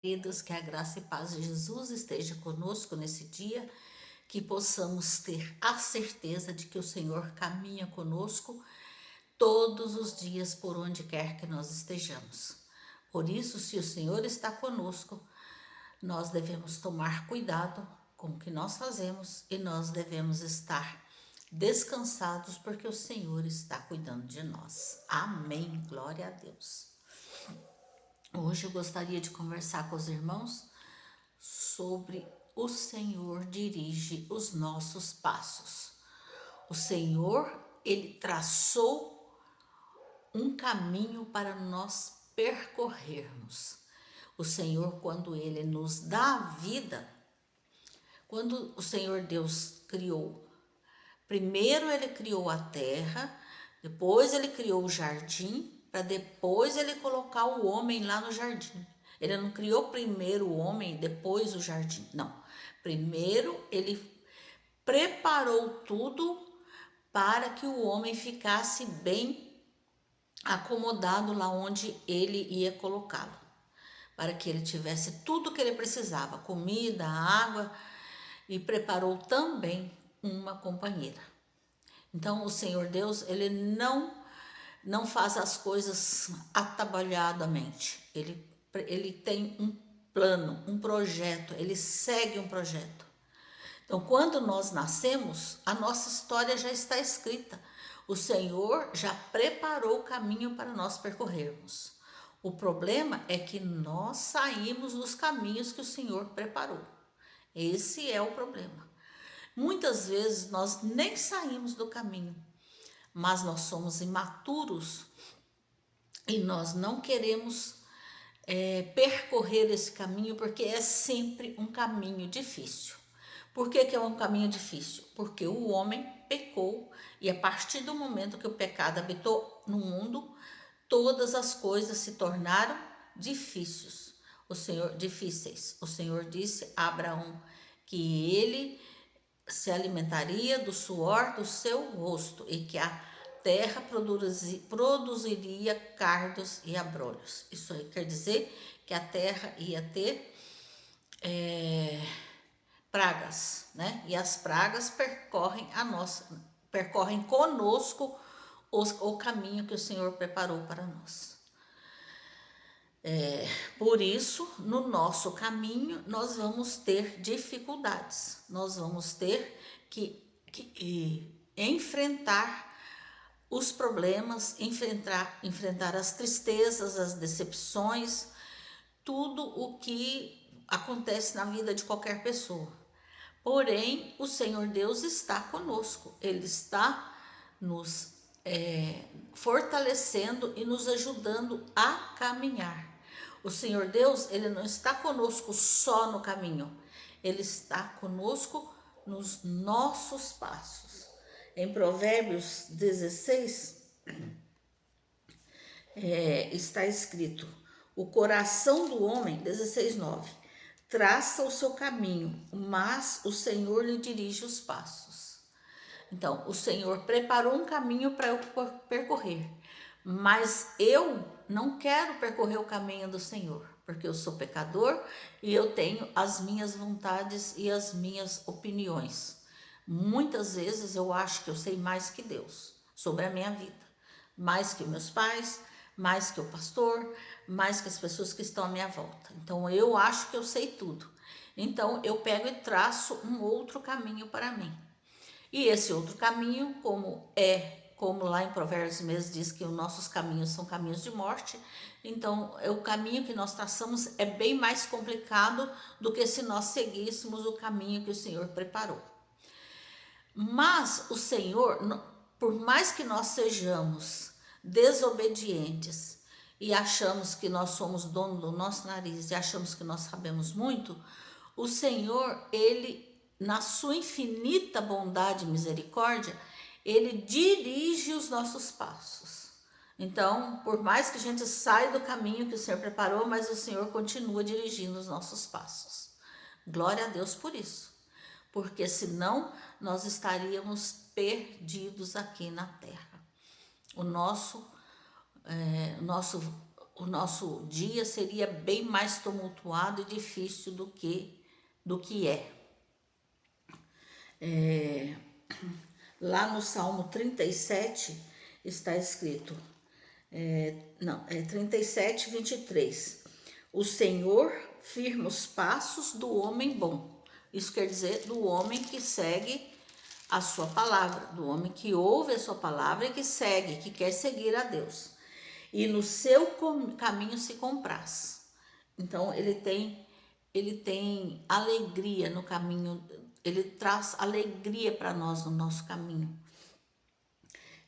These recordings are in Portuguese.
Queridos, que a graça e paz de Jesus esteja conosco nesse dia, que possamos ter a certeza de que o Senhor caminha conosco todos os dias por onde quer que nós estejamos. Por isso, se o Senhor está conosco, nós devemos tomar cuidado com o que nós fazemos e nós devemos estar descansados porque o Senhor está cuidando de nós. Amém. Glória a Deus. Hoje eu gostaria de conversar com os irmãos sobre o Senhor dirige os nossos passos. O Senhor, ele traçou um caminho para nós percorrermos. O Senhor, quando ele nos dá a vida, quando o Senhor Deus criou, primeiro ele criou a terra, depois ele criou o jardim, para depois ele colocar o homem lá no jardim. Ele não criou primeiro o homem, depois o jardim. Não. Primeiro ele preparou tudo para que o homem ficasse bem acomodado lá onde ele ia colocá-lo. Para que ele tivesse tudo que ele precisava, comida, água, e preparou também uma companheira. Então o Senhor Deus, ele não faz as coisas atabalhadamente. Ele tem um plano, um projeto, ele segue um projeto. Então, quando nós nascemos, a nossa história já está escrita. O Senhor já preparou o caminho para nós percorrermos. O problema é que nós saímos dos caminhos que o Senhor preparou. Esse é o problema. Muitas vezes nós nem saímos do caminho, mas nós somos imaturos e nós não queremos percorrer esse caminho porque é sempre um caminho difícil. Por que é um caminho difícil? Porque o homem pecou e a partir do momento que o pecado habitou no mundo, todas as coisas se tornaram difíceis. O Senhor disse a Abraão que ele se alimentaria do suor do seu rosto e que a terra produziria cardos e abrolhos. Isso aí quer dizer que a terra ia ter pragas, né? E as pragas percorrem conosco o caminho que o Senhor preparou para nós. Por isso, no nosso caminho, nós vamos ter dificuldades, nós vamos ter que enfrentar os problemas, enfrentar as tristezas, as decepções, tudo o que acontece na vida de qualquer pessoa. Porém, o Senhor Deus está conosco, Ele está nos fortalecendo e nos ajudando a caminhar. O Senhor Deus, Ele não está conosco só no caminho, Ele está conosco nos nossos passos. Em Provérbios 16, está escrito: o coração do homem, 16:9, traça o seu caminho, mas o Senhor lhe dirige os passos. Então, o Senhor preparou um caminho para eu percorrer, mas eu não quero percorrer o caminho do Senhor, porque eu sou pecador e eu tenho as minhas vontades e as minhas opiniões. Muitas vezes eu acho que eu sei mais que Deus sobre a minha vida, mais que meus pais, mais que o pastor, mais que as pessoas que estão à minha volta. Então eu acho que eu sei tudo. Então eu pego e traço um outro caminho para mim. E esse outro caminho, como lá em Provérbios mesmo diz que os nossos caminhos são caminhos de morte, então o caminho que nós traçamos é bem mais complicado do que se nós seguíssemos o caminho que o Senhor preparou. Mas o Senhor, por mais que nós sejamos desobedientes e achamos que nós somos dono do nosso nariz e achamos que nós sabemos muito, o Senhor, Ele, na sua infinita bondade e misericórdia, Ele dirige os nossos passos. Então, por mais que a gente saia do caminho que o Senhor preparou, mas o Senhor continua dirigindo os nossos passos. Glória a Deus por isso, porque senão nós estaríamos perdidos aqui na terra. o nosso dia seria bem mais tumultuado e difícil do que é. Lá no Salmo 37 está escrito, 37, 23. O Senhor firma os passos do homem bom. Isso quer dizer do homem que segue a sua palavra, do homem que ouve a sua palavra e que segue, que quer seguir a Deus. E no seu caminho se compraz. Então ele tem alegria no caminho, ele traz alegria para nós no nosso caminho.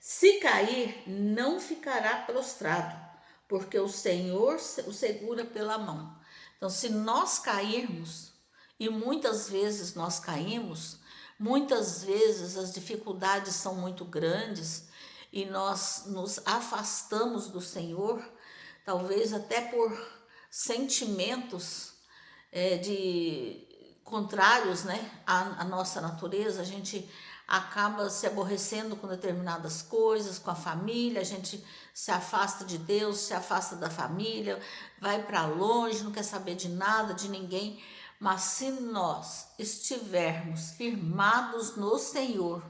Se cair, não ficará prostrado, porque o Senhor o segura pela mão. Então, se nós cairmos, e muitas vezes nós caímos, muitas vezes as dificuldades são muito grandes e nós nos afastamos do Senhor, talvez até por sentimentos de contrários, né, à nossa natureza. A gente acaba se aborrecendo com determinadas coisas, com a família, a gente se afasta de Deus, se afasta da família, vai para longe, não quer saber de nada, de ninguém. Mas se nós estivermos firmados no Senhor,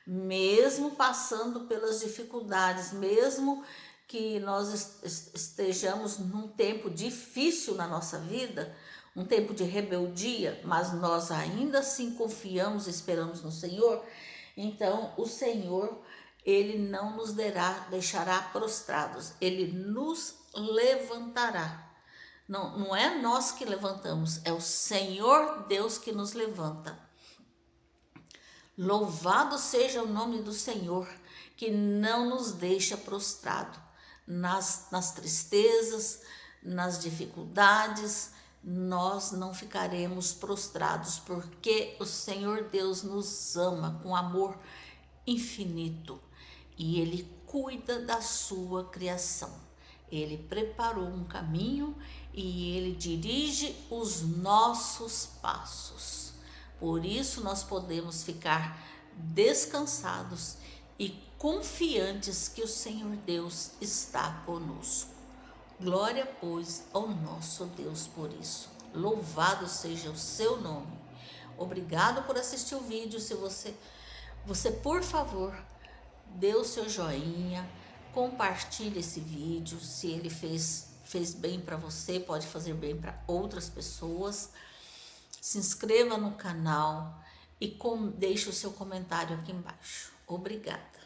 mesmo passando pelas dificuldades, mesmo que nós estejamos num tempo difícil na nossa vida, um tempo de rebeldia, mas nós ainda assim confiamos e esperamos no Senhor, então o Senhor, Ele não nos deixará prostrados, Ele nos levantará. Não é nós que levantamos, é o Senhor Deus que nos levanta. Louvado seja o nome do Senhor, que não nos deixa prostrado nas tristezas, nas dificuldades. Nós não ficaremos prostrados, porque o Senhor Deus nos ama com amor infinito e Ele cuida da sua criação. Ele preparou um caminho e Ele dirige os nossos passos. Por isso nós podemos ficar descansados e confiantes que o Senhor Deus está conosco. Glória, pois, ao nosso Deus por isso. Louvado seja o seu nome. Obrigado por assistir o vídeo. Se você por favor, dê o seu joinha, compartilhe esse vídeo. Se ele fez bem para você, pode fazer bem para outras pessoas. Se inscreva no canal e deixe o seu comentário aqui embaixo. Obrigada.